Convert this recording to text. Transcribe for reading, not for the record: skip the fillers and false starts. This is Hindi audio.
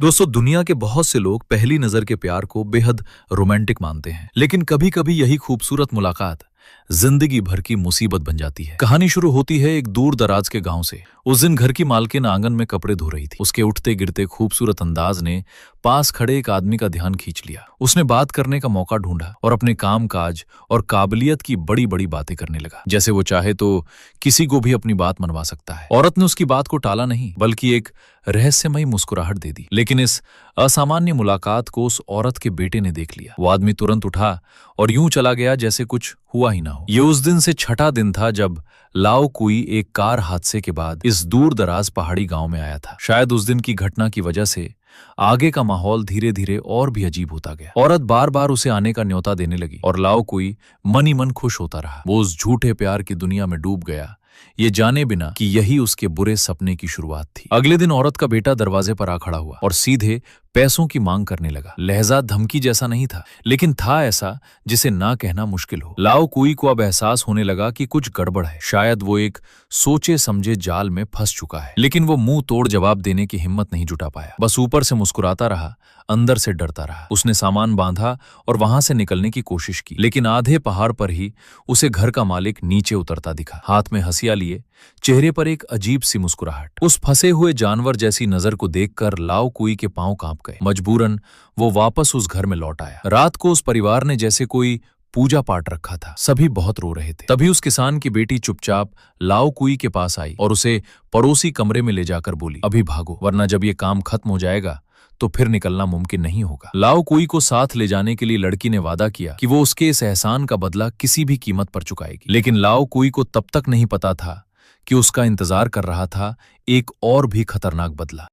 दोस्तों, दुनिया के बहुत से लोग पहली नजर के प्यार को बेहद रोमांटिक मानते हैं, लेकिन कभी कभी यही खूबसूरत मुलाकात जिंदगी भर की मुसीबत बन जाती है। कहानी शुरू होती है एक दूर दराज के गांव से। उस दिन घर की मालकिन आंगन में कपड़े धो रही थी। उसके उठते गिरते खूबसूरत अंदाज ने पास खड़े एक आदमी का ध्यान खींच लिया। उसने बात करने का मौका ढूंढा और अपने काम काज और काबिलियत की बड़ी बड़ी बातें करने लगा, जैसे वो चाहे तो किसी को भी अपनी बात मनवा सकता है। औरत ने उसकी बात को टाला नहीं, बल्कि एक रहस्यमयी मुस्कुराहट दे दी। लेकिन इस असामान्य मुलाकात को उस औरत के बेटे ने देख लिया। वो आदमी तुरंत उठा और यूं चला गया जैसे कुछ हुआ ही ना हो। ये उस दिन से छठा दिन था जब लाओ कुई एक कार हादसे के बाद इस दूर दराज पहाड़ी गांव में आया था। शायद उस दिन की घटना की वजह से आगे का माहौल धीरे धीरे और भी अजीब होता गया। औरत बार बार उसे आने का न्योता देने लगी और लाओ कुई मन ही मन खुश होता रहा। वो उस झूठे प्यार की दुनिया में डूब गया, ये जाने बिना कि यही उसके बुरे सपने की शुरुआत थी। अगले दिन औरत का बेटा दरवाजे पर आ खड़ा हुआ और सीधे पैसों की मांग करने लगा। लहजा धमकी जैसा नहीं था, लेकिन था ऐसा जिसे ना कहना मुश्किल हो। लाओ कुई को अब एहसास होने लगा कि कुछ गड़बड़ है। शायद वो एक सोचे समझे जाल में फंस चुका है, लेकिन वो मुंह तोड़ जवाब देने की हिम्मत नहीं जुटा पाया। बस ऊपर से मुस्कुराता रहा, अंदर से डरता रहा। उसने सामान बांधा और वहां से निकलने की कोशिश की, लेकिन आधे पहाड़ पर ही उसे घर का मालिक नीचे उतरता दिखा, हाथ में हंसिया लिए, चेहरे पर एक अजीब सी मुस्कुराहट। उस फंसे हुए जानवर जैसी नजर को देखकर लाओ कुई के पांव कांप गए। मजबूरन वो वापस उस घर में लौट आया। रात को उस परिवार ने जैसे कोई पूजा पाठ रखा था। सभी बहुत रो रहे थे। तभी उस किसान की बेटी चुपचाप लाओ कुई के पास आई और उसे पड़ोसी कमरे में ले जाकर बोली, अभी भागो, वरना जब ये काम खत्म हो जाएगा तो फिर निकलना मुमकिन नहीं होगा। लाओ कुई को साथ ले जाने के लिए लड़की ने वादा किया कि वो उसके इस एहसान का बदला किसी भी कीमत पर चुकाएगी। लेकिन लाओ कुई को तब तक नहीं पता था कि उसका इंतजार कर रहा था एक और भी खतरनाक बदला।